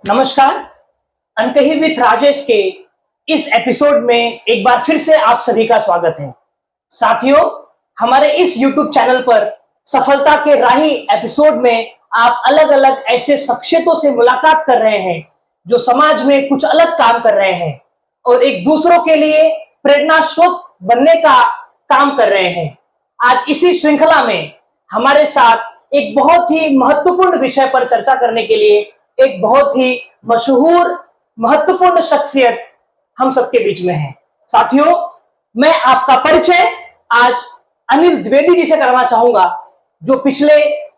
नमस्कार। अनकही विथ राजेश के इस एपिसोड में एक बार फिर से आप सभी का स्वागत है। साथियों, हमारे इस YouTube चैनल पर सफलता के राही एपिसोड में आप अलग अलग ऐसे शख्सियतों से मुलाकात कर रहे हैं जो समाज में कुछ अलग काम कर रहे हैं और एक दूसरों के लिए प्रेरणा स्रोत बनने का काम कर रहे हैं। आज इसी श्रृंखला में हमारे साथ एक बहुत ही महत्वपूर्ण विषय पर चर्चा करने के लिए एक बहुत ही मशहूर महत्वपूर्ण शख्सियत हम सबके बीच में है। साथियों, मैं आपका परिचय आज अनिल द्विवेदी जी से करना चाहूंगा, जो पिछले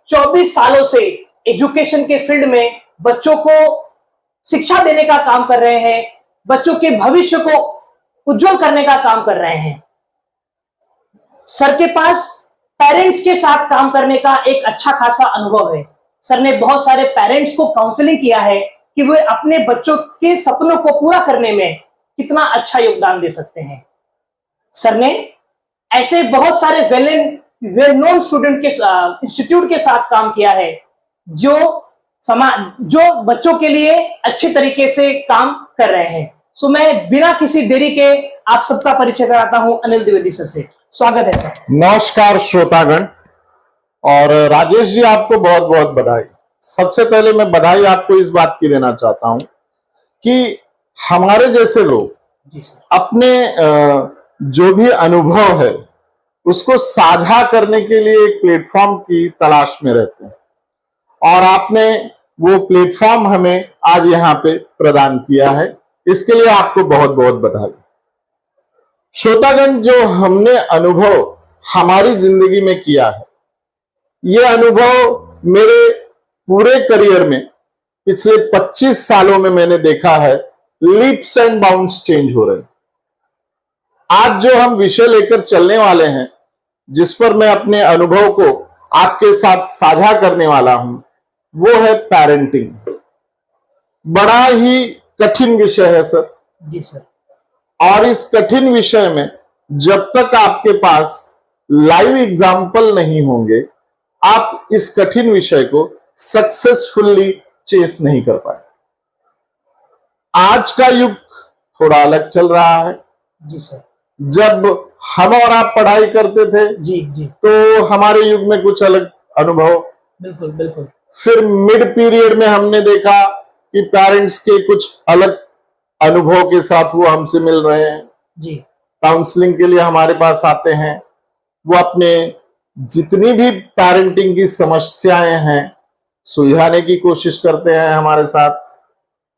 24 सालों से एजुकेशन के फील्ड में बच्चों को शिक्षा देने का काम कर रहे हैं, बच्चों के भविष्य को उज्जवल करने का काम कर रहे हैं। सर के पास पेरेंट्स के साथ काम करने का एक अच्छा खासा अनुभव है। सर ने बहुत सारे पेरेंट्स को काउंसलिंग किया है कि वे अपने बच्चों के सपनों को पूरा करने में कितना अच्छा योगदान दे सकते हैं। सर ने ऐसे बहुत सारे वेल नोन स्टूडेंट के इंस्टीट्यूट के साथ काम किया है जो बच्चों के लिए अच्छे तरीके से काम कर रहे हैं। सो मैं बिना किसी देरी के आप सबका परिचय कराता हूं अनिल द्विवेदी सर से। स्वागत है सर। नमस्कार श्रोतागण, और राजेश जी आपको बहुत बहुत बधाई। सबसे पहले मैं बधाई आपको इस बात की देना चाहता हूं कि हमारे जैसे लोग अपने जो भी अनुभव है उसको साझा करने के लिए एक प्लेटफॉर्म की तलाश में रहते हैं, और आपने वो प्लेटफॉर्म हमें आज यहाँ पे प्रदान किया है। इसके लिए आपको बहुत बहुत बधाई। श्रोतागण, जो हमने अनुभव हमारी जिंदगी में किया है, ये अनुभव मेरे पूरे करियर में पिछले 25 सालों में मैंने देखा है लीप्स एंड बाउंड्स चेंज हो रहे हैं। आज जो हम विषय लेकर चलने वाले हैं, जिस पर मैं अपने अनुभव को आपके साथ साझा करने वाला हूं, वो है पेरेंटिंग। बड़ा ही कठिन विषय है सर। जी सर। और इस कठिन विषय में जब तक आपके पास लाइव एग्जाम्पल नहीं होंगे, आप इस कठिन विषय को सक्सेसफुली चेस नहीं कर पाए। आज का युग थोड़ा अलग चल रहा है। जी सर। जब हम और आप पढ़ाई करते थे जी तो हमारे युग में कुछ अलग अनुभव। बिल्कुल बिल्कुल। फिर मिड पीरियड में हमने देखा कि पेरेंट्स के कुछ अलग अनुभव के साथ वो हमसे मिल रहे हैं। जी। काउंसलिंग के लिए हमारे पास आते हैं। वो अपने जितनी भी पेरेंटिंग की समस्याएं हैं सुलझाने की कोशिश करते हैं हमारे साथ।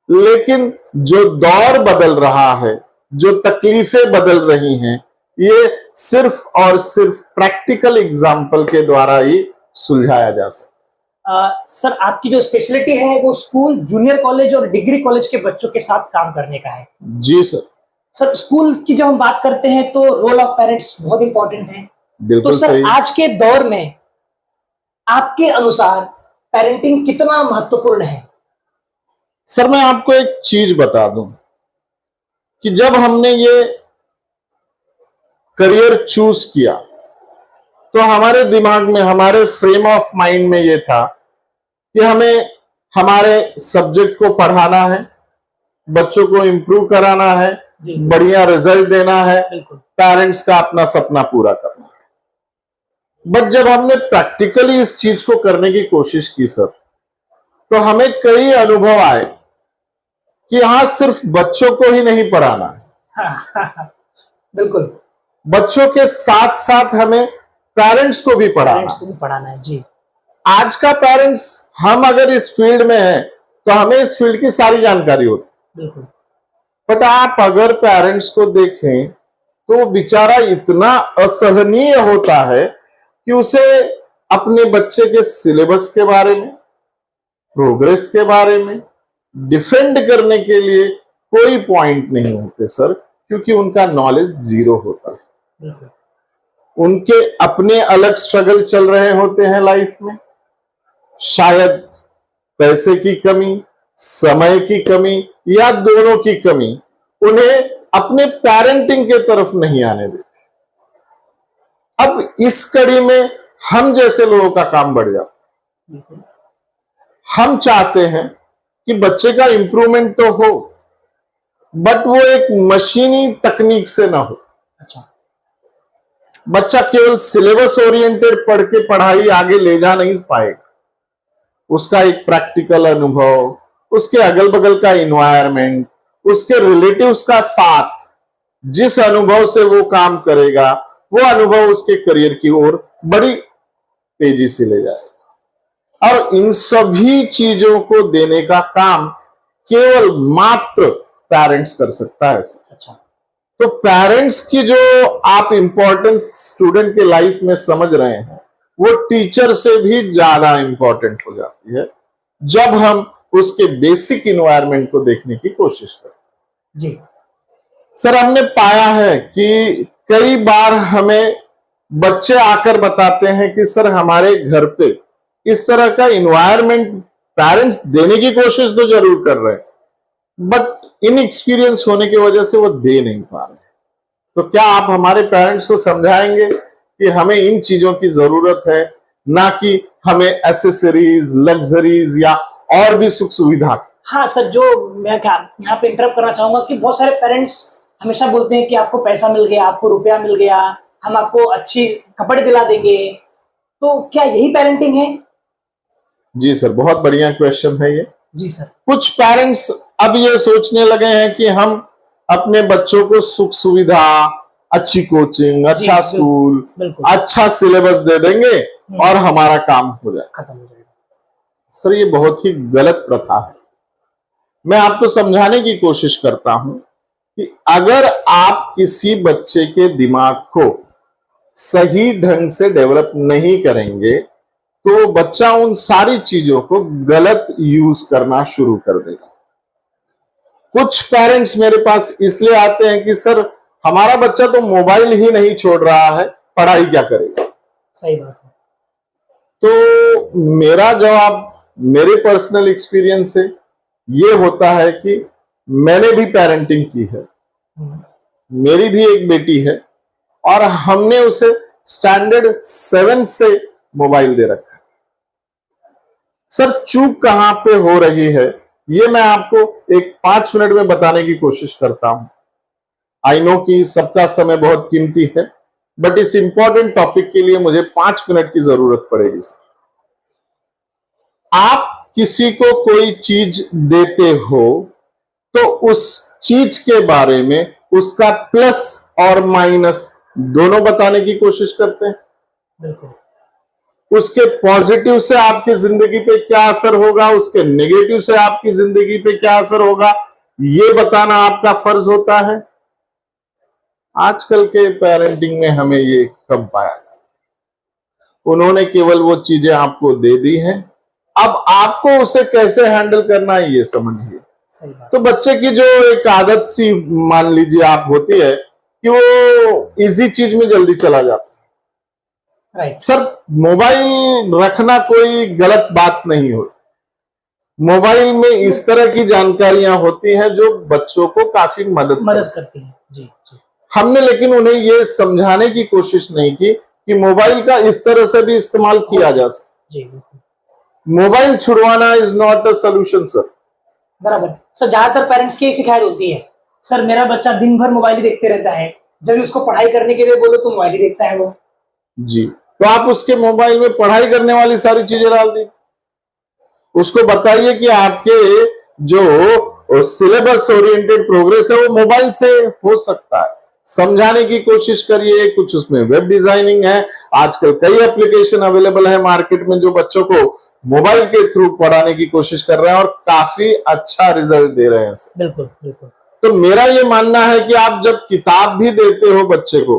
लेकिन जो दौर बदल रहा है, जो तकलीफें बदल रही हैं, ये सिर्फ और सिर्फ प्रैक्टिकल एग्जाम्पल के द्वारा ही सुलझाया जा सकता है। सर, आपकी जो स्पेशलिटी है वो स्कूल, जूनियर कॉलेज और डिग्री कॉलेज के बच्चों के साथ काम करने का है। जी सर। सर, स्कूल की जब हम बात करते हैं तो रोल ऑफ पेरेंट्स बहुत इंपॉर्टेंट है। तो सर, आज के दौर में आपके अनुसार पेरेंटिंग कितना महत्वपूर्ण है? सर, मैं आपको एक चीज बता दूं कि जब हमने ये करियर चूज किया तो हमारे दिमाग में, हमारे फ्रेम ऑफ माइंड में ये था कि हमें हमारे सब्जेक्ट को पढ़ाना है, बच्चों को इंप्रूव कराना है, बढ़िया रिजल्ट देना है, पेरेंट्स का अपना सपना पूरा करना है। बट जब हमने प्रैक्टिकली इस चीज को करने की कोशिश की सर, तो हमें कई अनुभव आए कि यहां सिर्फ बच्चों को ही नहीं पढ़ाना है। बिल्कुल। बच्चों के साथ साथ हमें पेरेंट्स को भी पढ़ाना है। जी। आज का पेरेंट्स, हम अगर इस फील्ड में हैं तो हमें इस फील्ड की सारी जानकारी होती। बिल्कुल। बट आप अगर पेरेंट्स को देखें तो बेचारा इतना असहनीय होता है कि उसे अपने बच्चे के सिलेबस के बारे में, प्रोग्रेस के बारे में डिफेंड करने के लिए कोई पॉइंट नहीं होते सर, क्योंकि उनका नॉलेज जीरो होता है। उनके अपने अलग स्ट्रगल चल रहे होते हैं लाइफ में। शायद पैसे की कमी, समय की कमी या दोनों की कमी उन्हें अपने पेरेंटिंग के तरफ नहीं आने देती। अब इस कड़ी में हम जैसे लोगों का काम बढ़ जाता है। हम चाहते हैं कि बच्चे का इंप्रूवमेंट तो हो, बट वो एक मशीनी तकनीक से ना हो। अच्छा। बच्चा केवल सिलेबस ओरिएंटेड पढ़ के पढ़ाई आगे ले जा नहीं पाएगा। उसका एक प्रैक्टिकल अनुभव, उसके अगल बगल का इन्वायरमेंट, उसके रिलेटिव्स का साथ, जिस अनुभव से वो काम करेगा वो अनुभव उसके करियर की ओर बड़ी तेजी से ले जाएगा। और इन सभी चीजों को देने का काम केवल मात्र पेरेंट्स कर सकता है। अच्छा। तो पेरेंट्स की जो आप इंपॉर्टेंस स्टूडेंट के लाइफ में समझ रहे हैं, वो टीचर से भी ज्यादा इंपॉर्टेंट हो जाती है जब हम उसके बेसिक इन्वायरमेंट को देखने की कोशिश करते हैं। जी सर, हमने पाया है कि कई बार हमें बच्चे आकर बताते हैं कि सर हमारे घर पे इस तरह का इन्वायरमेंट पेरेंट्स देने की कोशिश तो जरूर कर रहे हैं, बट इनएक्सपीरियंस होने की वजह से वो दे नहीं पा रहे। तो क्या आप हमारे पेरेंट्स को समझाएंगे कि हमें इन चीजों की जरूरत है, ना कि हमें एसेसरीज, लग्जरीज या और भी सुख सुविधा? हाँ सर, जो मैं यहाँ पे इंटरप्ट करना चाहूंगा कि बहुत सारे पेरेंट्स हमेशा बोलते हैं कि आपको पैसा मिल गया, आपको रुपया मिल गया, हम आपको अच्छी कपड़े दिला देंगे। तो क्या यही पेरेंटिंग है? जी सर, बहुत बढ़िया क्वेश्चन है ये। जी सर। कुछ पेरेंट्स अब ये सोचने लगे हैं कि हम अपने बच्चों को सुख सुविधा, अच्छी कोचिंग, अच्छा स्कूल, अच्छा सिलेबस दे देंगे और हमारा काम हो जाए, खत्म हो जाएगा। सर ये बहुत ही गलत प्रथा है। मैं आपको समझाने की कोशिश करता हूं कि अगर आप किसी बच्चे के दिमाग को सही ढंग से डेवलप नहीं करेंगे तो बच्चा उन सारी चीजों को गलत यूज करना शुरू कर देगा। कुछ पेरेंट्स मेरे पास इसलिए आते हैं कि सर हमारा बच्चा तो मोबाइल ही नहीं छोड़ रहा है, पढ़ाई क्या करेगा? सही बात है। तो मेरा जवाब मेरे पर्सनल एक्सपीरियंस से ये होता है कि मैंने भी पेरेंटिंग की है, मेरी भी एक बेटी है और हमने उसे स्टैंडर्ड 7 से मोबाइल दे रखा है। सर चूक कहां पे हो रही है ये मैं आपको एक 5 मिनट में बताने की कोशिश करता हूं। आई नो कि सबका समय बहुत कीमती है, बट इस इंपॉर्टेंट टॉपिक के लिए मुझे 5 मिनट की जरूरत पड़ेगी। सर, आप किसी को कोई चीज देते हो तो उस चीज के बारे में उसका प्लस और माइनस दोनों बताने की कोशिश करते हैं। बिल्कुल। उसके पॉजिटिव से आपकी जिंदगी पे क्या असर होगा, उसके नेगेटिव से आपकी जिंदगी पे क्या असर होगा, ये बताना आपका फर्ज होता है। आजकल के पेरेंटिंग में हमें ये कम पाया जाता है। उन्होंने केवल वो चीजें आपको दे दी हैं, अब आपको उसे कैसे हैंडल करना है ये समझिए। तो बच्चे की जो एक आदत सी मान लीजिए आप होती है कि वो इजी चीज में जल्दी चला जाता है। राइट। सर मोबाइल रखना कोई गलत बात नहीं होती। मोबाइल में इस तरह की जानकारियां होती हैं जो बच्चों को काफी मदद करती हैं। जी जी। हमने लेकिन उन्हें ये समझाने की कोशिश नहीं की कि मोबाइल का इस तरह से भी इस्तेमाल किया जा सकता। जी। मोबाइल छुड़वाना is not a solution sir. बराबर सर, ज्यादातर पेरेंट्स की शिकायत होती है, सर मेरा बच्चा दिन भर मोबाइल ही देखते रहता है, जब उसको पढ़ाई करने के लिए बोलो तो मोबाइल ही देखता है वो। जी। तो आप उसके मोबाइल में पढ़ाई करने वाली सारी चीजें डाल दी। उसको बताइए कि आपके जो सिलेबस ओरिएंटेड प्रोग्रेस है वो मोबाइल से हो सकता है। समझाने की कोशिश करिए। कुछ उसमें वेब डिजाइनिंग है, आजकल कई एप्लीकेशन अवेलेबल है मार्केट में जो बच्चों को मोबाइल के थ्रू पढ़ाने की कोशिश कर रहे हैं और काफी अच्छा रिजल्ट दे रहे हैं। बिल्कुल बिल्कुल। तो मेरा ये मानना है कि आप जब किताब भी देते हो बच्चे को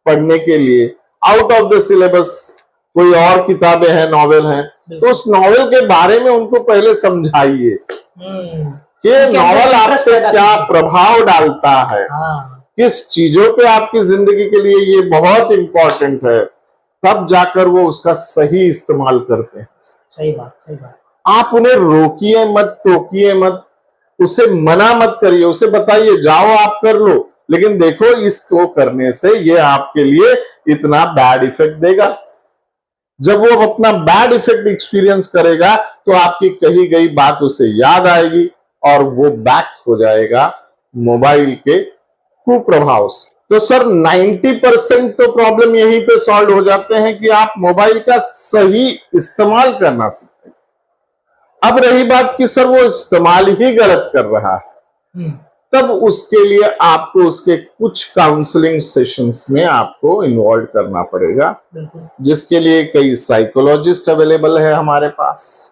पढ़ने के लिए, आउट ऑफ द सिलेबस कोई और किताबें हैं, नॉवेल हैं, तो उस नॉवेल के बारे में उनको पहले समझाइए कि नॉवेल आप पे क्या प्रभाव डालता है, किस चीजों पे आपकी जिंदगी के लिए ये बहुत इंपॉर्टेंट है, तब जाकर वो उसका सही इस्तेमाल करते हैं। सही बात, सही बात। आप उन्हें रोकिए मत, टोकिए मत, उसे मना मत करिए, उसे बताइए जाओ आप कर लो, लेकिन देखो इसको करने से ये आपके लिए इतना बैड इफेक्ट देगा। जब वो अपना बैड इफेक्ट एक्सपीरियंस करेगा तो आपकी कही गई बात उसे याद आएगी और वो बैक हो जाएगा मोबाइल के कुप्रभाव से। तो सर 90% तो प्रॉब्लम यहीं पे सॉल्व हो जाते हैं कि आप मोबाइल का सही इस्तेमाल करना सीखें। अब रही बात कि सर वो इस्तेमाल ही गलत कर रहा है, तब उसके लिए आपको उसके कुछ काउंसलिंग सेशंस में आपको इन्वॉल्व करना पड़ेगा, जिसके लिए कई साइकोलॉजिस्ट अवेलेबल है हमारे पास,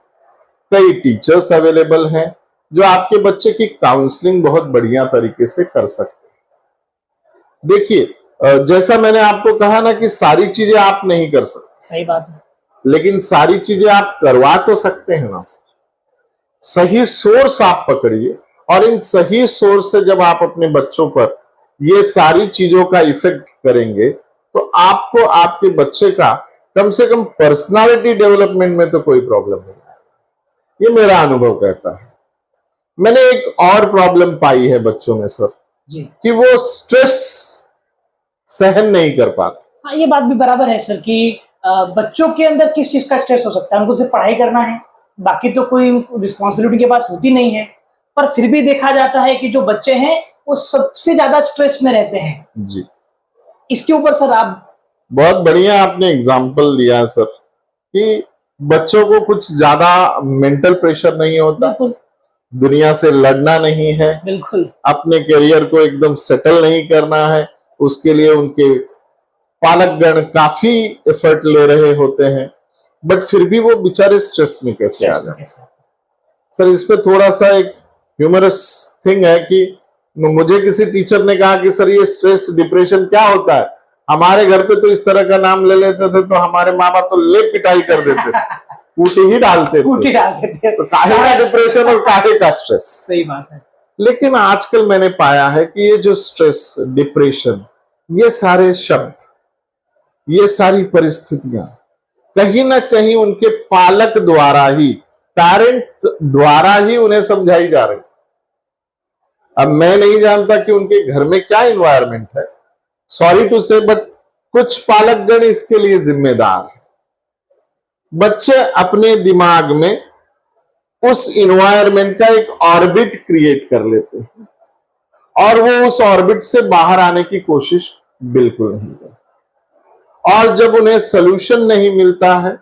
कई टीचर्स अवेलेबल हैं जो आपके बच्चे की काउंसलिंग बहुत बढ़िया तरीके से कर सकते हैं। देखिए जैसा मैंने आपको कहा ना कि सारी चीजें आप नहीं कर सकते, सही बात है, लेकिन सारी चीजें आप करवा तो सकते हैं ना। सही सोर्स आप पकड़िए और इन सही सोर्स से जब आप अपने बच्चों पर ये सारी चीजों का इफेक्ट करेंगे तो आपको आपके बच्चे का कम से कम पर्सनालिटी डेवलपमेंट में तो कोई प्रॉब्लम नहीं आएगा, ये मेरा अनुभव कहता है। मैंने एक और प्रॉब्लम पाई है बच्चों में सर जी, कि वो स्ट्रेस सहन नहीं कर पाते। हाँ ये बात भी बराबर है सर कि बच्चों के अंदर किस चीज का स्ट्रेस हो सकता है, उनको सिर्फ पढ़ाई करना है, बाकी तो कोई रिस्पॉन्सिबिलिटी के पास होती नहीं है, पर फिर भी देखा जाता है कि जो बच्चे हैं वो सबसे ज्यादा स्ट्रेस में रहते हैं। जी, इसके ऊपर सर आप बहुत बढ़िया आपने एग्जाम्पल लिया सर कि बच्चों को कुछ ज्यादा मेंटल प्रेशर नहीं होता, बिल्कुल दुनिया से लड़ना नहीं है, बिल्कुल अपने करियर को एकदम सेटल नहीं करना है, उसके लिए उनके पालकगण काफी एफर्ट ले रहे होते हैं, बट फिर भी वो बेचारे स्ट्रेस में कैसे आ जाए। सर इस पे थोड़ा सा एक ह्यूमरस थिंग है कि मुझे किसी टीचर ने कहा कि सर ये स्ट्रेस डिप्रेशन क्या होता है, हमारे घर पे तो इस तरह का नाम ले लेते थे तो हमारे माँ बाप तो ले पिटाई कर देते थे, कूटी ही डालते थे, तो काहे का डिप्रेशन और काहे का स्ट्रेस। सही बात है। लेकिन आजकल मैंने पाया है कि ये जो स्ट्रेस, डिप्रेशन, ये सारे शब्द, ये सारी परिस्थितियां कहीं ना कहीं उनके पालक द्वारा ही, पेरेंट द्वारा ही उन्हें समझाई जा रही। अब मैं नहीं जानता कि उनके घर में क्या इन्वायरमेंट है, सॉरी टू से, बट कुछ पालकगण इसके लिए जिम्मेदार हैं। बच्चे अपने दिमाग में उस इन्वायरमेंट का एक ऑर्बिट क्रिएट कर लेते हैं और वो उस ऑर्बिट से बाहर आने की कोशिश बिल्कुल नहीं करते, और जब उन्हें सोल्यूशन नहीं मिलता है,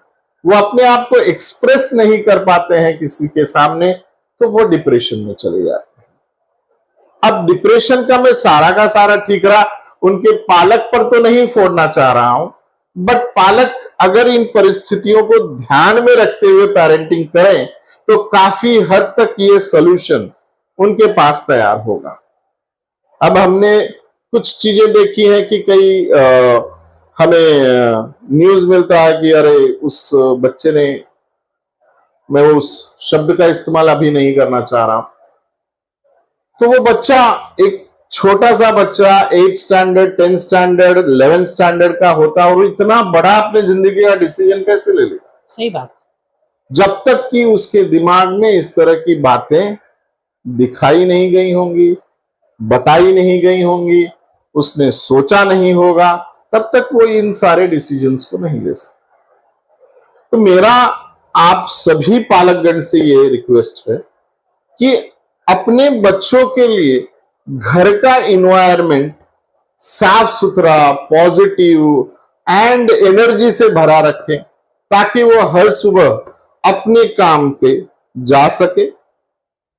वो अपने आप को एक्सप्रेस नहीं कर पाते हैं किसी के सामने, तो वो डिप्रेशन में चले जाते हैं। अब डिप्रेशन का मैं सारा का सारा ठीकरा उनके पालक पर तो नहीं फोड़ना चाह रहा हूं, बट पालक अगर इन परिस्थितियों को ध्यान में रखते हुए पेरेंटिंग करें तो काफी हद तक ये सोल्यूशन उनके पास तैयार होगा। अब हमने कुछ चीजें देखी हैं कि कई हमें न्यूज मिलता है कि अरे उस बच्चे ने, मैं उस शब्द का इस्तेमाल अभी नहीं करना चाह रहा, तो वो बच्चा, एक छोटा सा बच्चा 8th standard, 10th standard, 11th standard का होता है और इतना बड़ा अपने जिंदगी का डिसीजन कैसे ले लेगा। सही बात। जब तक कि उसके दिमाग में इस तरह की बातें दिखाई नहीं गई होंगी, बताई नहीं गई होंगी, उसने सोचा नहीं होगा, तब तक वो इन सारे डिसीजंस को नहीं ले सकता। तो मेरा आप सभी पालकगण से ये रिक्वेस्ट है कि अपने बच्चों के लिए घर का इन्वायरमेंट साफ सुथरा, पॉजिटिव एंड एनर्जी से भरा रखें, ताकि वो हर सुबह अपने काम पे जा सके।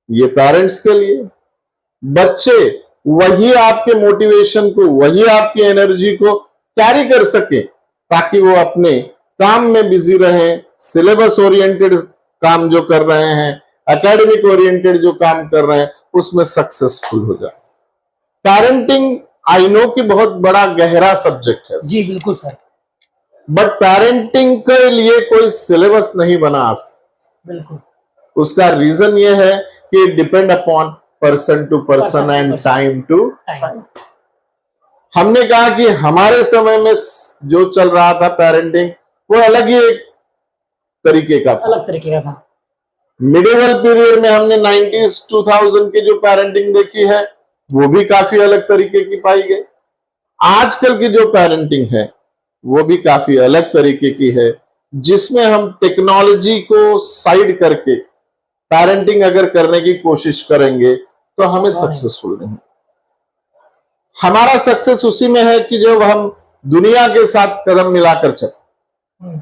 ये पेरेंट्स के लिए, बच्चे वही आपके मोटिवेशन को, वही आपकी एनर्जी को कैरी कर सके, ताकि वो अपने काम में बिजी रहें, सिलेबस ओरिएंटेड काम जो कर रहे हैं, एकेडमिक ओरिएंटेड जो काम कर रहे हैं, उसमें सक्सेसफुल हो जाए। पेरेंटिंग आई नो कि बहुत बड़ा गहरा सब्जेक्ट है जी बिल्कुल सर, बट पेरेंटिंग के लिए कोई सिलेबस नहीं बना आज तक। बिल्कुल। उसका रीजन ये है कि depend upon person to person and time to time. हमने कहा कि हमारे समय में जो चल रहा था पेरेंटिंग, वो अलग ही एक तरीके का था, अलग तरीके का था। मिडिवल पीरियड में हमने 90s 2000 की जो पेरेंटिंग देखी है, वो भी काफी अलग तरीके की पाई गई। आजकल की जो पेरेंटिंग है वो भी काफी अलग तरीके की है, जिसमें हम टेक्नोलॉजी को साइड करके पेरेंटिंग अगर करने की कोशिश करेंगे तो हमें सक्सेसफुल नहीं। हमारा सक्सेस उसी में है कि जब हम दुनिया के साथ कदम मिलाकर चलें।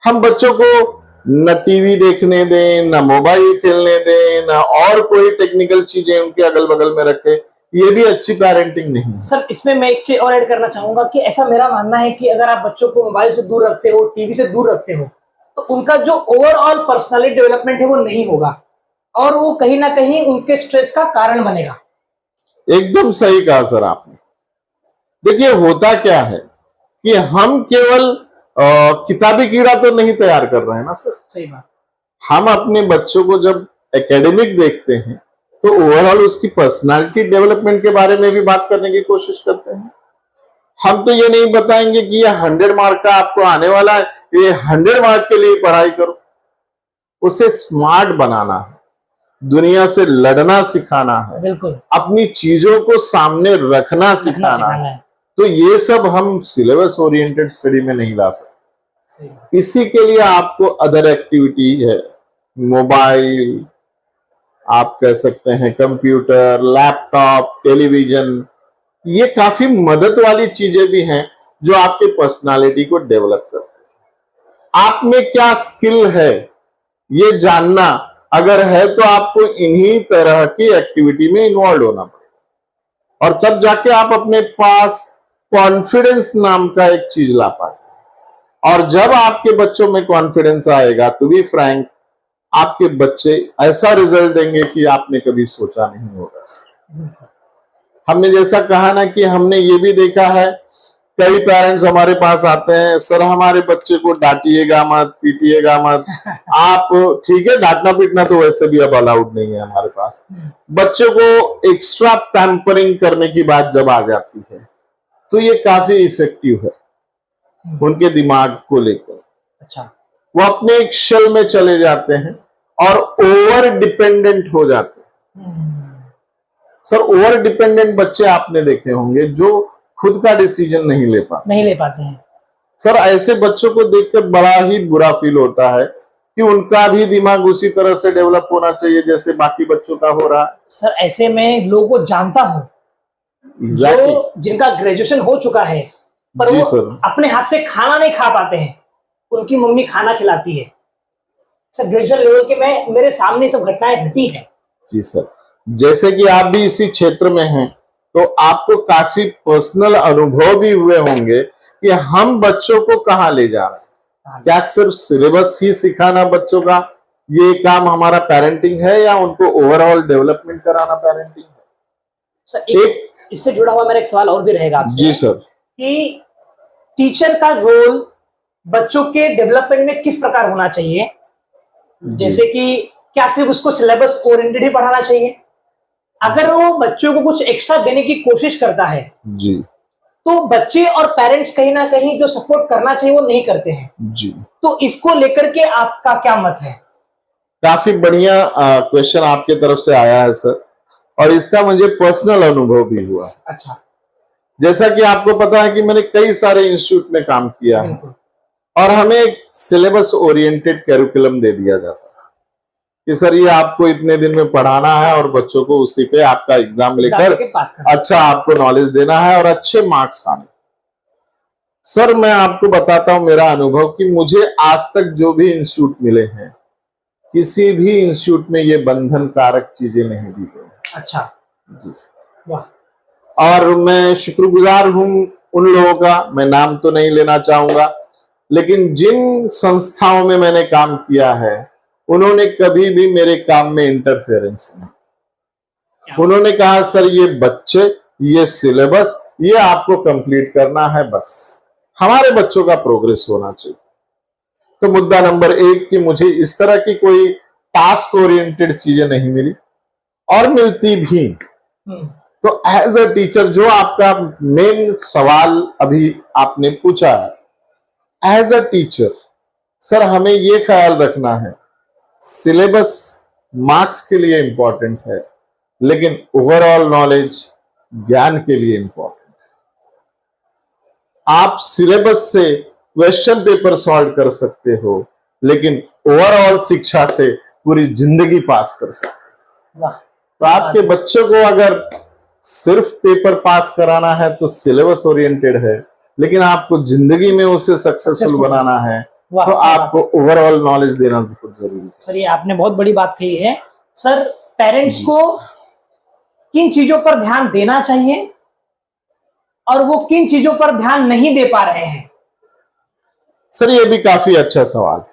हम बच्चों को न टीवी देखने दें, न मोबाइल खेलने दें, न और कोई टेक्निकल चीजें उनके अगल बगल में रखें, ये भी अच्छी पेरेंटिंग नहीं है। सर इसमें मैं एक चीज और ऐड करना चाहूंगा कि ऐसा मेरा मानना है कि अगर आप बच्चों को मोबाइल से दूर रखते हो, टीवी से दूर रखते हो, तो उनका जो ओवरऑल पर्सनालिटी डेवलपमेंट है वो नहीं होगा और वो कहीं ना कहीं उनके स्ट्रेस का कारण बनेगा। एकदम सही कहा सर आपने। देखिए होता क्या है कि हम केवल किताबी कीड़ा तो नहीं तैयार कर रहे हैं ना सर। सही बात। हम अपने बच्चों को जब एकेडमिक देखते हैं तो ओवरऑल उसकी पर्सनालिटी डेवलपमेंट के बारे में भी बात करने की कोशिश करते हैं। हम तो ये नहीं बताएंगे कि ये 100 मार्क का आपको आने वाला है, ये 100 मार्क के लिए पढ़ाई करो। उसे स्मार्ट बनाना है, दुनिया से लड़ना सिखाना है, बिल्कुल अपनी चीजों को सामने रखना सिखाना है। तो ये सब हम सिलेबस ओरिएंटेड स्टडी में नहीं ला सकते। इसी के लिए आपको अदर एक्टिविटी है, मोबाइल, आप कह सकते हैं कंप्यूटर, लैपटॉप, टेलीविजन, ये काफी मदद वाली चीजें भी हैं जो आपके पर्सनालिटी को डेवलप करते हैं। आप में क्या स्किल है ये जानना अगर है तो आपको इन्हीं तरह की एक्टिविटी में इन्वॉल्व होना पड़ेगा और तब जाके आप अपने पास कॉन्फिडेंस नाम का एक चीज ला पाए। और जब आपके बच्चों में कॉन्फिडेंस आएगा, टू बी फ्रैंक, आपके बच्चे ऐसा रिजल्ट देंगे कि आपने कभी सोचा नहीं होगा सर। हमने जैसा कहा ना कि हमने ये भी देखा है, कई पेरेंट्स हमारे पास आते हैं, सर हमारे बच्चे को डांटिएगा मत, पीटिएगा मत। आप ठीक है, डांटना पीटना तो वैसे भी अब अलाउड नहीं है हमारे पास। बच्चों को एक्स्ट्रा पैम्परिंग करने की बात जब आ जाती है तो ये काफी इफेक्टिव है उनके दिमाग को लेकर। अच्छा। वो अपने एक शेल में चले जाते हैं और ओवर डिपेंडेंट हो जाते हैं। सर ओवर डिपेंडेंट बच्चे आपने देखे होंगे जो खुद का डिसीजन नहीं ले पाते हैं। सर ऐसे बच्चों को देखकर बड़ा ही बुरा फील होता है कि उनका भी दिमाग उसी तरह से डेवलप होना चाहिए जैसे बाकी बच्चों का हो रहा है। सर ऐसे में लोगों को जानता हूं exactly. जो जिनका ग्रेजुएशन हो चुका है पर जी वो सर, अपने हाथ से खाना नहीं खा पाते हैं, उनकी मम्मी खाना खिलाती है। सर ग्रेजुएशन लेवल के में मेरे सामने सब घटनाएं घटी है। जी सर, जैसे कि आप भी इसी क्षेत्र में हैं तो आपको काफी पर्सनल अनुभव भी हुए होंगे कि हम बच्चों को कहाँ ले जा रहे हैं। क्या सिर्फ सिलेबस ही सिखाना बच्चों का ये काम हमारा पेरेंटिंग है या उनको ओवरऑल डेवलपमेंट कराना पेरेंटिंग है? सर एक इससे जुड़ा हुआ मेरा एक सवाल और भी रहेगा आपसे। जी सर, कि टीचर का रोल बच्चों के डेवलपमेंट में किस प्रकार होना चाहिए? जैसे कि क्या सिर्फ उसको सिलेबस ओरिएंटेड ही पढ़ाना चाहिए? अगर वो बच्चों को कुछ एक्स्ट्रा देने की कोशिश करता है जी, तो बच्चे और पेरेंट्स कहीं ना कहीं जो सपोर्ट करना चाहिए वो नहीं करते हैं जी। तो इसको लेकर के आपका क्या मत है? काफी बढ़िया क्वेश्चन आपके तरफ से आया है सर, और इसका मुझे पर्सनल अनुभव भी हुआ। अच्छा। जैसा कि आपको पता है कि मैंने कई सारे इंस्टीट्यूट में काम किया है और हमें एक सिलेबस ओरिएंटेड कैरिकुलम दे दिया जाता है कि सर ये आपको इतने दिन में पढ़ाना है और बच्चों को उसी पे आपका एग्जाम लेकर अच्छा आपको नॉलेज देना है और अच्छे मार्क्स आने। सर मैं आपको बताता हूं मेरा अनुभव कि मुझे आज तक जो भी इंस्टीट्यूट मिले हैं किसी भी इंस्टीट्यूट में ये बंधन कारक चीजें नहीं दी गई। अच्छा जी सर, वाह। और मैं शुक्रगुजार हूं उन लोगों का, मैं नाम तो नहीं लेना चाहूंगा, लेकिन जिन संस्थाओं में मैंने काम किया है उन्होंने कभी भी मेरे काम में इंटरफेरेंस नहीं। उन्होंने कहा सर ये बच्चे, ये सिलेबस, ये आपको कंप्लीट करना है, बस हमारे बच्चों का प्रोग्रेस होना चाहिए। तो मुद्दा नंबर 1 कि मुझे इस तरह की कोई टास्क ओरिएंटेड चीजें नहीं मिली और मिलती भी। तो एज अ टीचर, जो आपका मेन सवाल अभी आपने पूछा है, एज अ टीचर सर हमें ये ख्याल रखना है सिलेबस मार्क्स के लिए इंपॉर्टेंट है लेकिन ओवरऑल नॉलेज ज्ञान के लिए इंपॉर्टेंट है। आप सिलेबस से क्वेश्चन पेपर सॉल्व कर सकते हो, लेकिन ओवरऑल शिक्षा से पूरी जिंदगी पास कर सकते हो। वाह, तो आपके बच्चों को अगर सिर्फ पेपर पास कराना है तो सिलेबस ओरिएंटेड है, लेकिन आपको जिंदगी में उसे सक्सेसफुल बनाना है वाह, तो क्या बात आपको है। ओवरऑल नॉलेज देना बहुत जरूरी है। सर ये आपने बहुत बड़ी बात कही है। सर पेरेंट्स जी। को किन चीजों पर ध्यान देना चाहिए और वो किन चीजों पर ध्यान नहीं दे पा रहे हैं? सर ये भी काफी अच्छा सवाल है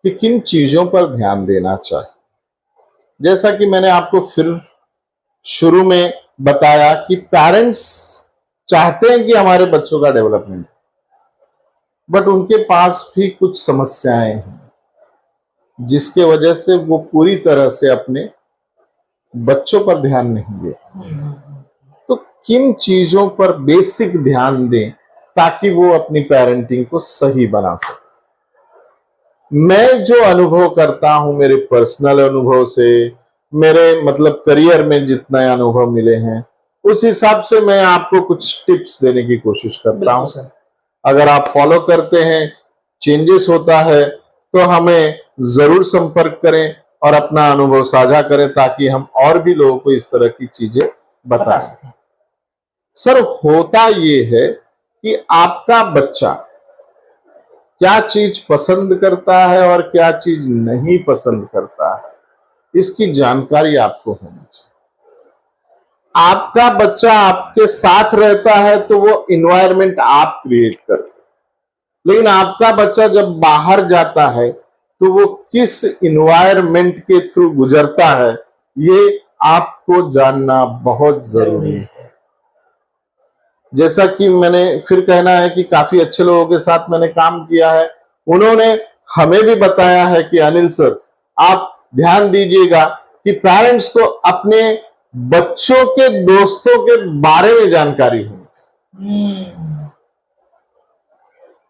कि किन चीजों पर ध्यान देना चाहिए। जैसा कि मैंने आपको फिर शुरू में बताया कि पेरेंट्स चाहते हैं कि हमारे बच्चों का डेवलपमेंट, बट उनके पास भी कुछ समस्याएं हैं जिसके वजह से वो पूरी तरह से अपने बच्चों पर ध्यान नहीं दे। तो किन चीजों पर बेसिक ध्यान दें ताकि वो अपनी पेरेंटिंग को सही बना सके। मैं जो अनुभव करता हूं मेरे पर्सनल अनुभव से, मेरे मतलब करियर में जितना अनुभव मिले हैं, उस हिसाब से मैं आपको कुछ टिप्स देने की कोशिश करता हूं। सर अगर आप फॉलो करते हैं, चेंजेस होता है, तो हमें जरूर संपर्क करें और अपना अनुभव साझा करें ताकि हम और भी लोगों को इस तरह की चीजें बता बताएं। सकें। सर होता ये है कि आपका बच्चा क्या चीज पसंद करता है और क्या चीज नहीं पसंद करता है, इसकी जानकारी आपको होनी चाहिए। आपका बच्चा आपके साथ रहता है तो वो इन्वायरमेंट आप क्रिएट करते हैं, लेकिन आपका बच्चा जब बाहर जाता है तो वो किस इन्वायरमेंट के थ्रू गुजरता है, ये आपको जानना बहुत जरूरी है। जैसा कि मैंने फिर कहना है कि काफी अच्छे लोगों के साथ मैंने काम किया है, उन्होंने हमें भी बताया है कि अनिल सर आप ध्यान दीजिएगा कि पेरेंट्स को अपने बच्चों के दोस्तों के बारे में जानकारी होनी चाहिए।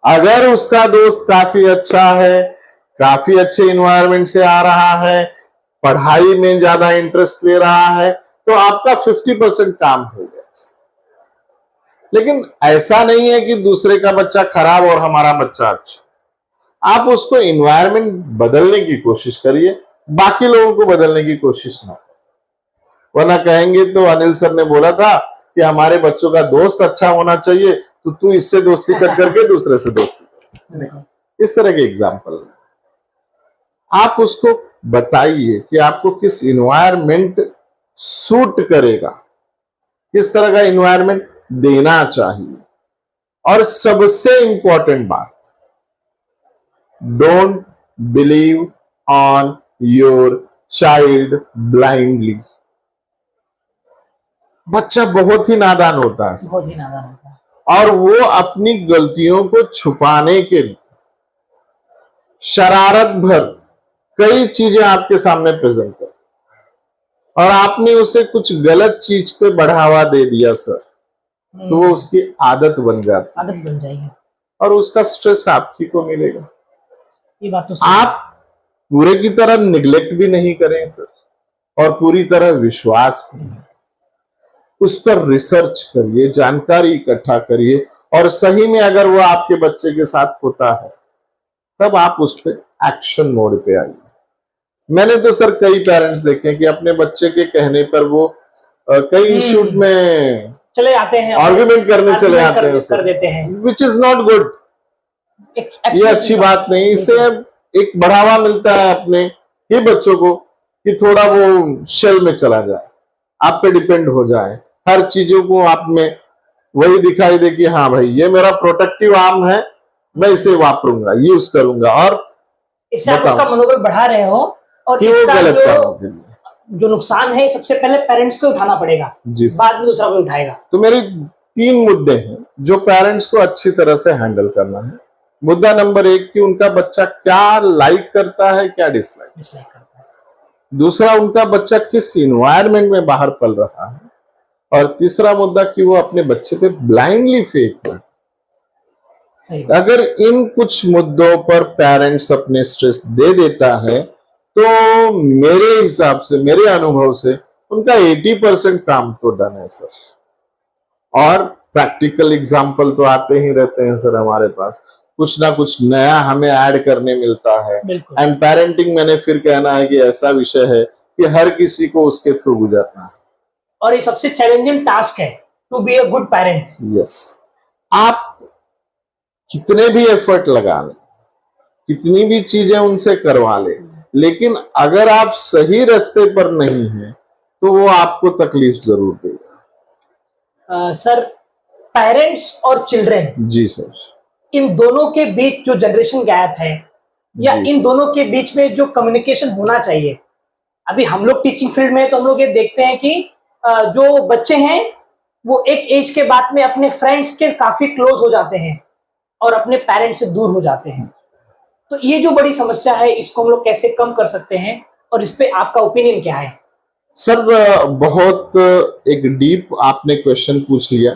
अगर उसका दोस्त काफी अच्छा है, काफी अच्छे इन्वायरमेंट से आ रहा है, पढ़ाई में ज्यादा इंटरेस्ट ले रहा है, तो आपका 50% काम हो गया। लेकिन ऐसा नहीं है कि दूसरे का बच्चा खराब और हमारा बच्चा अच्छा। आप उसको इन्वायरमेंट बदलने की कोशिश करिए, बाकी लोगों को बदलने की कोशिश ना, वरना कहेंगे तो अनिल सर ने बोला था कि हमारे बच्चों का दोस्त अच्छा होना चाहिए, तो तू इससे दोस्ती कट करके दूसरे से दोस्ती कर। इस तरह के एग्जाम्पल आप उसको बताइए कि आपको किस इन्वायरमेंट सूट करेगा, किस तरह का इन्वायरमेंट देना चाहिए। और सबसे इंपॉर्टेंट बात, don't believe on your child blindly. बच्चा बहुत ही नादान होता है, बहुत ही नादान होता है, और वो अपनी गलतियों को छुपाने के लिए शरारत भर कई चीजें आपके सामने प्रेजेंट कर, और आपने उसे कुछ गलत चीज पे बढ़ावा दे दिया सर, तो वो उसकी आदत बन जाती, आदत बन जाएगी और उसका स्ट्रेस आप ही को मिलेगा। ये बात तो सही आप पूरे की तरह निग्लेक्ट भी नहीं करें सर, और पूरी तरह विश्वास भी नहीं। उस पर रिसर्च करिए, जानकारी इकट्ठा करिए, और सही में अगर वो आपके बच्चे के साथ होता है तब आप उस पर एक्शन मोड पे आइए। मैंने तो सर कई पेरेंट्स देखे कि अपने बच्चे के कहने पर वो कई इश्यूज में चले आते हैं, आर्ग्यूमेंट करने चले आते हैं कर देते हैं, विच इज नॉट गुड। ये अच्छी बात नहीं। इससे एक बढ़ावा मिलता है अपने ही बच्चों को कि थोड़ा वो शेल में चला जाए, आप पे डिपेंड हो जाए, हर चीजों को आप में वही दिखाई दे कि हाँ भाई ये मेरा प्रोटेक्टिव आर्म है, मैं इसे वापरूंगा, यूज करूंगा, और इससे आप उसका मनोबल बढ़ा रहे हो, और कि वो इसका गलत कामों के लिए जो नुकसान है सबसे पहले पेरेंट्स को उठाना पड़ेगा, बाद में दूसरा कोई उठाएगा। तो मेरे 3 मुद्दे हैं जो पेरेंट्स को अच्छी तरह से हैंडल करना है। मुद्दा नंबर 1 कि उनका बच्चा क्या लाइक करता है, क्या डिसलाइक करता है। दूसरा, उनका बच्चा किस इन्वायरमेंट में बाहर पल रहा है। और तीसरा मुद्दा कि वो अपने बच्चे पे ब्लाइंडली फेथ है। अगर इन कुछ मुद्दों पर पेरेंट्स अपने स्ट्रेस दे देता है तो मेरे हिसाब से, मेरे अनुभव से, उनका 80% काम तो डन है सर। और प्रैक्टिकल एग्जाम्पल तो आते ही रहते हैं सर हमारे पास, कुछ ना कुछ नया हमें ऐड करने मिलता है। एंड पेरेंटिंग मैंने फिर कहना है कि ऐसा विषय है कि हर किसी को उसके थ्रू गुजरना है, और ये सबसे चैलेंजिंग टास्क है to be a good parent. Yes, आप कितने भी एफर्ट लगा लें, कितनी भी चीजें उनसे करवा लें, लेकिन अगर आप सही रास्ते पर नहीं हैं तो वो आपको तकलीफ जरूर देगा। सर, पेरेंट्स और चिल्ड्रन, जी सर, इन दोनों के बीच जो जनरेशन गैप है या इन दोनों के बीच में जो कम्युनिकेशन होना चाहिए, अभी हम लोग टीचिंग फील्ड में तो हम लोग ये देखते हैं कि जो बच्चे हैं वो एक एज के बाद में अपने फ्रेंड्स के काफी क्लोज हो जाते हैं और अपने पेरेंट्स से दूर हो जाते हैं। तो ये जो बड़ी समस्या है, इसको हम लोग कैसे कम कर सकते हैं और इस पे आपका ओपिनियन क्या है? सर, बहुत एक डीप आपने क्वेश्चन पूछ लिया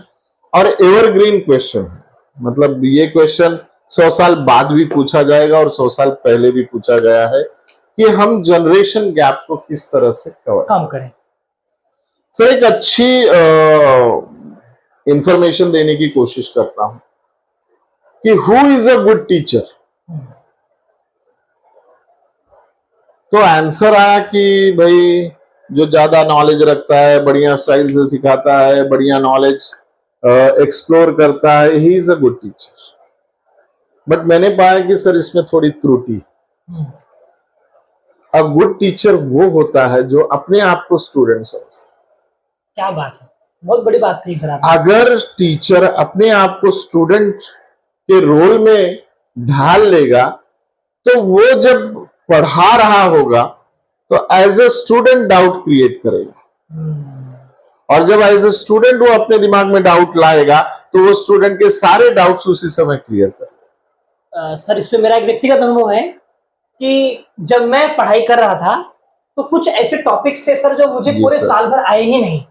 और एवरग्रीन क्वेश्चन है। मतलब ये क्वेश्चन 100 साल बाद भी पूछा जाएगा और 100 साल पहले भी पूछा गया है कि हम जनरेशन गैप को किस तरह से कम करें। सर, एक अच्छी इंफॉर्मेशन देने की कोशिश करता हूं कि who is a good teacher. तो आंसर आया कि भाई जो ज्यादा नॉलेज रखता है, बढ़िया स्टाइल से सिखाता है, बढ़िया नॉलेज एक्सप्लोर करता है, he is a good teacher. But मैंने पाया कि सर इसमें थोड़ी त्रुटि। अ गुड टीचर वो होता है जो अपने आप को स्टूडेंट समझता है। क्या बात है, बहुत बड़ी बात कही सर आपने। अगर टीचर अपने आप को स्टूडेंट के रोल में ढाल लेगा तो वो जब पढ़ा रहा होगा तो as a student doubt create करेगा, और जब एज ए स्टूडेंट वो अपने दिमाग में डाउट लाएगा तो वो स्टूडेंट के सारे डाउट्स उसी समय क्लियर करेगा। सर, इस पे मेरा एक व्यक्तिगत अनुभव है कि जब मैं पढ़ाई कर रहा था तो कुछ ऐसे टॉपिक्स थे सर जो मुझे पूरे साल भर आए ही नहीं,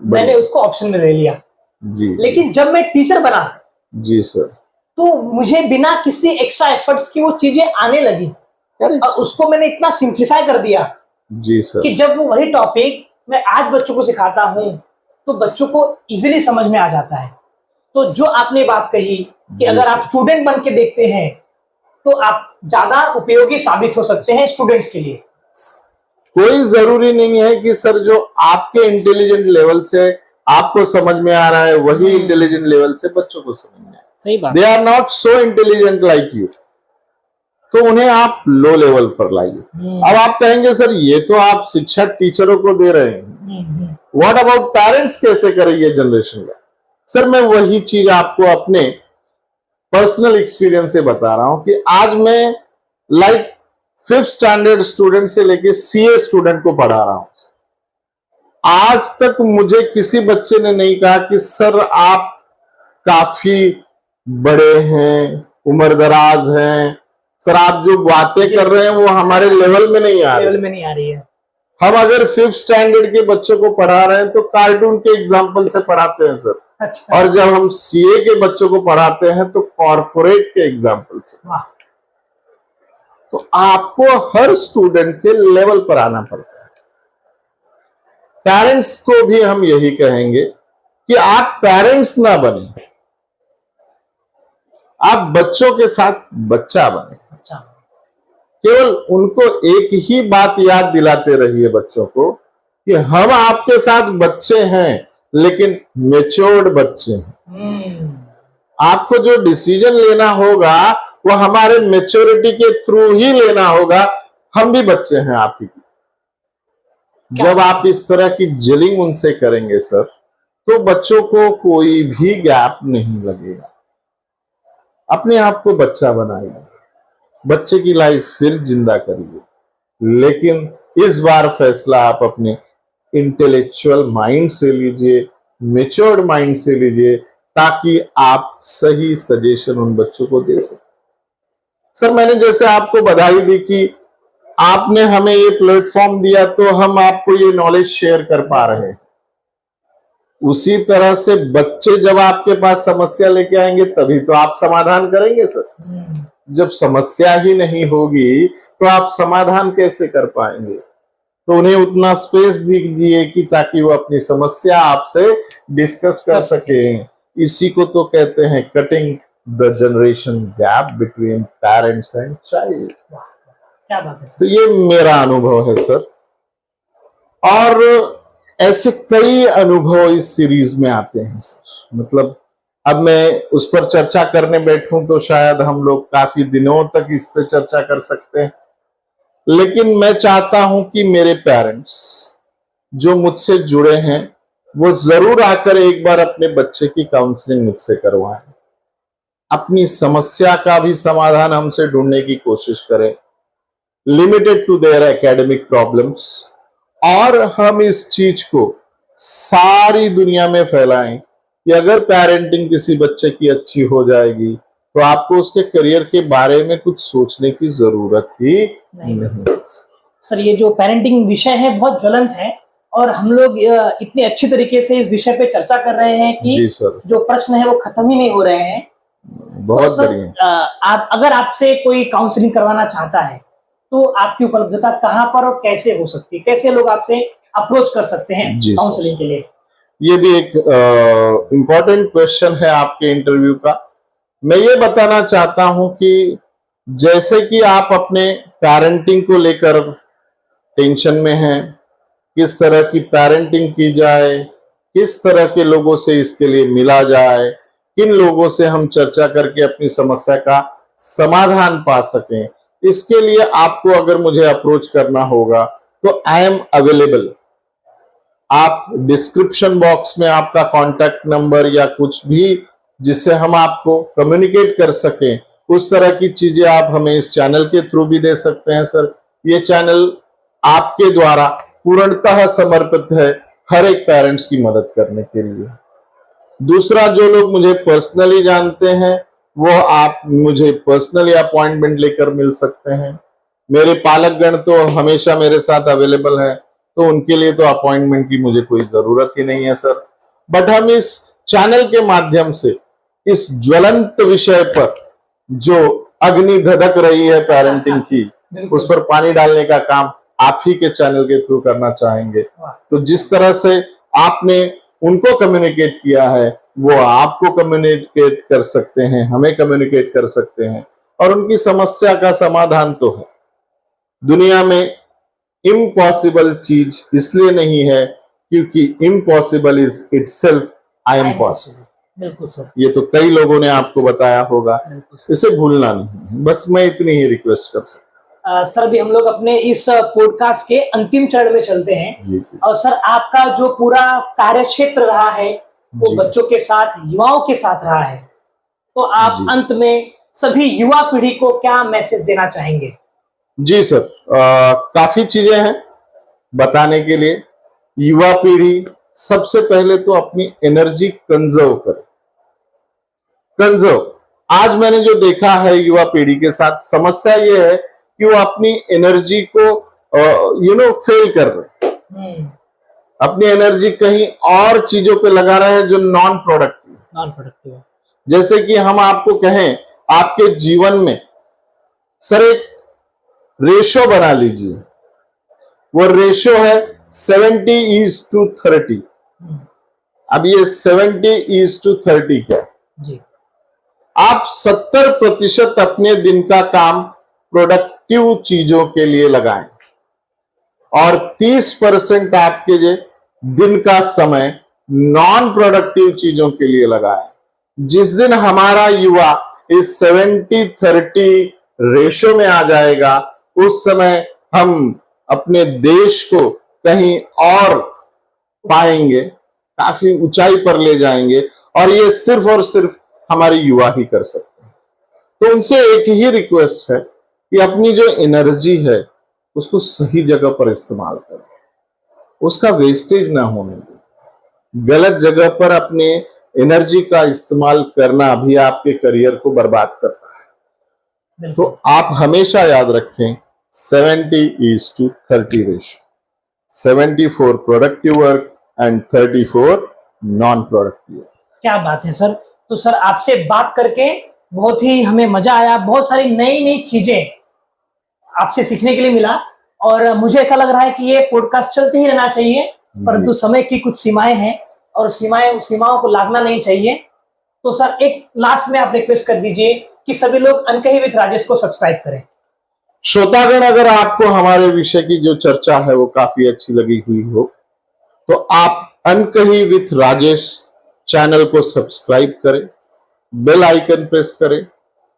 मैंने उसको ऑप्शन में ले लिया जी। लेकिन जब मैं टीचर बना जी सर, तो मुझे बिना किसी एक्स्ट्रा एफर्ट्स की वो चीजें आने लगी और उसको मैंने इतना सिंप्लीफाई कर दिया जी सर, कि जब वो वही टॉपिक मैं आज बच्चों को सिखाता हूँ तो बच्चों को इजीली समझ में आ जाता है। तो जो आपने बात कही कि अगर आप स्टूडेंट बन के देखते हैं तो आप ज्यादा उपयोगी साबित हो सकते हैं स्टूडेंट्स के लिए। कोई जरूरी नहीं है कि सर जो आपके इंटेलिजेंट लेवल से आपको समझ में आ रहा है वही इंटेलिजेंट लेवल से बच्चों को समझ में आ रहा है। सही बात। They are not so intelligent like you, तो उन्हें आप लो लेवल पर लाइए। अब आप कहेंगे सर ये तो आप शिक्षा टीचरों को दे रहे हैं, व्हाट अबाउट पेरेंट्स, कैसे करें ये जनरेशन का? सर मैं वही चीज आपको अपने पर्सनल एक्सपीरियंस से बता रहा हूं कि आज मैं लाइक 5th स्टैंडर्ड स्टूडेंट से लेके सीए स्टूडेंट को पढ़ा रहा हूं। आज तक मुझे किसी बच्चे ने नहीं कहा कि सर आप काफी बड़े हैं, उम्रदराज हैं, सर आप जो बातें कर रहे हैं वो हमारे लेवल में नहीं आ रही है। हम अगर 5th स्टैंडर्ड के बच्चों को पढ़ा रहे हैं तो कार्टून के एग्जाम्पल से पढ़ाते हैं सर। अच्छा। और जब हम सीए के बच्चों को पढ़ाते हैं तो कॉर्पोरेट के एग्जाम्पल से। तो आपको हर स्टूडेंट के लेवल पर आना पड़ता है। पेरेंट्स को भी हम यही कहेंगे कि आप पेरेंट्स ना बने, आप बच्चों के साथ बच्चा बने। केवल उनको एक ही बात याद दिलाते रहिए बच्चों को कि हम आपके साथ बच्चे हैं लेकिन मेच्योर्ड बच्चे हैं। आपको जो डिसीजन लेना होगा वो हमारे मेच्योरिटी के थ्रू ही लेना होगा। हम भी बच्चे हैं आपकी। जब आप इस तरह की जेलिंग उनसे करेंगे सर तो बच्चों को कोई भी गैप नहीं लगेगा। अपने आप को बच्चा बनाइए, बच्चे की लाइफ फिर जिंदा करिए, लेकिन इस बार फैसला आप अपने इंटेलेक्चुअल माइंड से लीजिए, मेच्योर्ड माइंड से लीजिए, ताकि आप सही सजेशन उन बच्चों को दे सकें। सर मैंने जैसे आपको बधाई दी कि आपने हमें ये प्लेटफॉर्म दिया तो हम आपको ये नॉलेज शेयर कर पा रहे हैं, उसी तरह से बच्चे जब आपके पास समस्या लेके आएंगे तभी तो आप समाधान करेंगे सर। जब समस्या ही नहीं होगी तो आप समाधान कैसे कर पाएंगे? तो उन्हें उतना स्पेस दीजिए कि ताकि वो अपनी समस्या आपसे डिस्कस कर सके, इसी को तो कहते हैं cutting the generation gap between parents and child. क्या बात है सर। तो ये मेरा अनुभव है सर, और ऐसे कई अनुभव इस सीरीज में आते हैं सर। मतलब अब मैं उस पर चर्चा करने बैठूं तो शायद हम लोग काफी दिनों तक इस पर चर्चा कर सकते हैं, लेकिन मैं चाहता हूं कि मेरे पेरेंट्स जो मुझसे जुड़े हैं वो जरूर आकर एक बार अपने बच्चे की काउंसलिंग मुझसे करवाएं, अपनी समस्या का भी समाधान हमसे ढूंढने की कोशिश करें, limited to their academic problems, और हम इस चीज को सारी दुनिया में फैलाएं कि अगर पेरेंटिंग किसी बच्चे की अच्छी हो जाएगी तो आपको उसके करियर के बारे में कुछ सोचने की जरूरत ही नहीं। सर ये जो पेरेंटिंग विषय है बहुत ज्वलंत है, और हम लोग इतने अच्छे तरीके से इस विषय पे चर्चा कर रहे हैं कि जी सर, जो प्रश्न है वो खत्म ही नहीं हो रहे हैं। बहुत तो बढ़िया। आप अगर आपसे कोई काउंसलिंग करवाना चाहता है तो आपकी उपलब्धता कहाँ पर और कैसे हो सकती है, कैसे लोग आपसे अप्रोच कर सकते हैं काउंसलिंग के लिए? ये भी एक इम्पोर्टेंट क्वेश्चन है आपके इंटरव्यू का। मैं ये बताना चाहता हूं कि जैसे कि आप अपने पेरेंटिंग को लेकर टेंशन में हैं, किस तरह की पेरेंटिंग की जाए, किस तरह के लोगों से इसके लिए मिला जाए, किन लोगों से हम चर्चा करके अपनी समस्या का समाधान पा सकें, इसके लिए आपको अगर मुझे अप्रोच करना होगा तो आई एम अवेलेबल। आप डिस्क्रिप्शन बॉक्स में आपका कॉन्टैक्ट नंबर या कुछ भी जिससे हम आपको कम्युनिकेट कर सकें, उस तरह की चीजें आप हमें इस चैनल के थ्रू भी दे सकते हैं सर। ये चैनल आपके द्वारा पूर्णतः समर्पित है हर एक पेरेंट्स की मदद करने के लिए। दूसरा, जो लोग मुझे पर्सनली जानते हैं वो आप मुझे पर्सनली अपॉइंटमेंट लेकर मिल सकते हैं। मेरे पालकगण तो हमेशा मेरे साथ अवेलेबल है, तो उनके लिए तो अपॉइंटमेंट की मुझे कोई जरूरत ही नहीं है सर। बट हम इस चैनल के माध्यम से इस ज्वलंत विषय पर जो अग्नि धधक रही है पेरेंटिंग की, उस पर पानी डालने का काम आप ही के चैनल के थ्रू करना चाहेंगे। तो जिस तरह से आपने उनको कम्युनिकेट किया है वो आपको कम्युनिकेट कर सकते हैं, हमें कम्युनिकेट कर सकते हैं, और उनकी समस्या का समाधान तो है। दुनिया में इम्पॉसिबल चीज इसलिए नहीं है क्योंकि impossible is itself I am possible. बिल्कुल सर, ये तो कई लोगों ने आपको बताया होगा, इसे भूलना नहीं है। बस मैं इतनी ही रिक्वेस्ट कर सकता हूँ। सर भी हम लोग अपने इस पॉडकास्ट के अंतिम चरण में चलते हैं। जी जी। और सर आपका जो पूरा कार्य क्षेत्र रहा है वो बच्चों के साथ, युवाओं के साथ रहा है, तो आप अंत में सभी युवा पीढ़ी को क्या मैसेज देना चाहेंगे? जी सर, काफी चीजें हैं बताने के लिए। युवा पीढ़ी सबसे पहले तो अपनी एनर्जी कंजर्व करे। आज मैंने जो देखा है युवा पीढ़ी के साथ, समस्या ये है कि वो अपनी एनर्जी को फेल कर रहे, अपनी एनर्जी कहीं और चीजों पे लगा रहे हैं जो नॉन प्रोडक्टिव है। जैसे कि हम आपको कहें आपके जीवन में सर एक रेशो बना लीजिए, वो रेशो है 70:30। अब ये 70:30 क्या जी? आप 70% अपने दिन का काम प्रोडक्टिव चीजों के लिए लगाएं और 30% आपके दिन का समय नॉन प्रोडक्टिव चीजों के लिए लगाएं। जिस दिन हमारा युवा इस 70-30 रेशो में आ जाएगा, उस समय हम अपने देश को कहीं और पाएंगे, काफी ऊंचाई पर ले जाएंगे, और ये सिर्फ और सिर्फ हमारे युवा ही कर सकते हैं। तो उनसे एक ही रिक्वेस्ट है कि अपनी जो एनर्जी है उसको सही जगह पर इस्तेमाल करें, उसका वेस्टेज ना होने दें। गलत जगह पर अपने एनर्जी का इस्तेमाल करना भी आपके करियर को बर्बाद करता है। तो आप हमेशा याद रखें 70:30 ratio, 74 productive work and 34 non productive work. क्या बात है सर। तो सर आपसे बात करके बहुत ही हमें मजा आया, बहुत सारी नई नई चीजें आपसे सीखने के लिए मिला, और मुझे ऐसा लग रहा है कि ये पॉडकास्ट चलते ही रहना चाहिए, परंतु समय की कुछ सीमाएं हैं और सीमाओं को लागना नहीं चाहिए। तो सर एक लास्ट में आप रिक्वेस्ट कर दीजिए कि सभी लोग अनकही विद राजेश को सब्सक्राइब करें। श्रोतागण, अगर आपको हमारे विषय की जो चर्चा है वो काफी अच्छी लगी हुई हो तो आप अनकही विथ राजेश चैनल को सब्सक्राइब करें, बेल आइकन प्रेस करें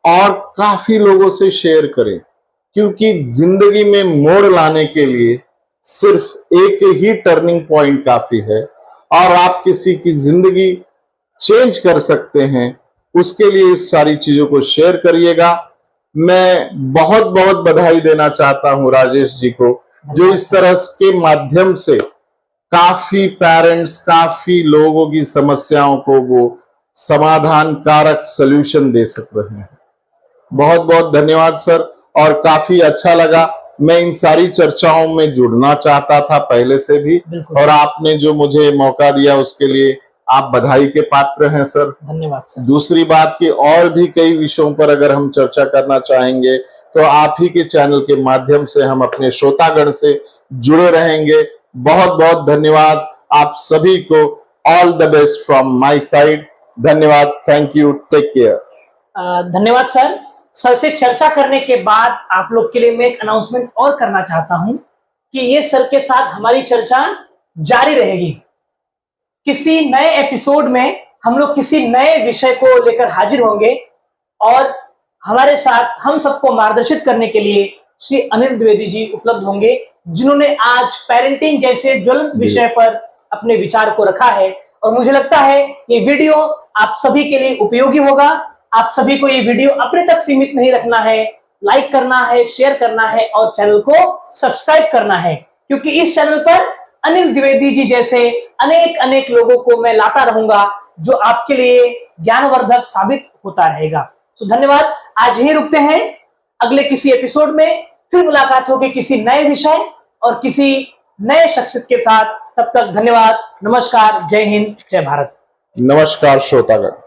और काफी लोगों से शेयर करें, क्योंकि जिंदगी में मोड़ लाने के लिए सिर्फ एक ही टर्निंग पॉइंट काफी है और आप किसी की जिंदगी चेंज कर सकते हैं। उसके लिए इस सारी चीजों को शेयर करिएगा। मैं बहुत बहुत बधाई देना चाहता हूं राजेश जी को, जो इस तरह के माध्यम से काफी पेरेंट्स, काफी लोगों की समस्याओं को वो समाधान कारक सलूशन दे सक रहे हैं। बहुत बहुत धन्यवाद सर, और काफी अच्छा लगा। मैं इन सारी चर्चाओं में जुड़ना चाहता था पहले से भी, और आपने जो मुझे मौका दिया उसके लिए आप बधाई के पात्र हैं सर। धन्यवाद सर। दूसरी बात कि और भी कई विषयों पर अगर हम चर्चा करना चाहेंगे तो आप ही के चैनल के माध्यम से हम अपने श्रोतागण से जुड़े रहेंगे। बहुत बहुत धन्यवाद आप सभी को। All the best from my side. धन्यवाद। Thank you. Take care. धन्यवाद सर। सर से चर्चा करने के बाद आप लोग के लिए मैं एक अनाउंसमेंट और करना चाहता हूं कि ये सर के साथ हमारी चर्चा जारी रहेगी। किसी नए एपिसोड में हम लोग किसी नए विषय को लेकर हाजिर होंगे और हमारे साथ हम सबको मार्गदर्शित करने के लिए श्री अनिल द्विवेदी जी उपलब्ध होंगे, जिन्होंने आज पेरेंटिंग जैसे ज्वलंत विषय पर अपने विचार को रखा है। और मुझे लगता है ये वीडियो आप सभी के लिए उपयोगी होगा। आप सभी को ये वीडियो अपने तक सीमित नहीं रखना है, लाइक करना है, शेयर करना है और चैनल को सब्सक्राइब करना है, क्योंकि इस चैनल पर अनिल द्विवेदी जी जैसे अनेक लोगों को मैं लाता रहूंगा जो आपके लिए ज्ञानवर्धक साबित होता रहेगा। तो धन्यवाद। आज यहीं रुकते हैं। अगले किसी एपिसोड में फिर मुलाकात होगी किसी नए विषय और किसी नए शख्सियत के साथ। तब तक धन्यवाद। नमस्कार। जय हिंद। जय भारत। नमस्कार श्रोतागण।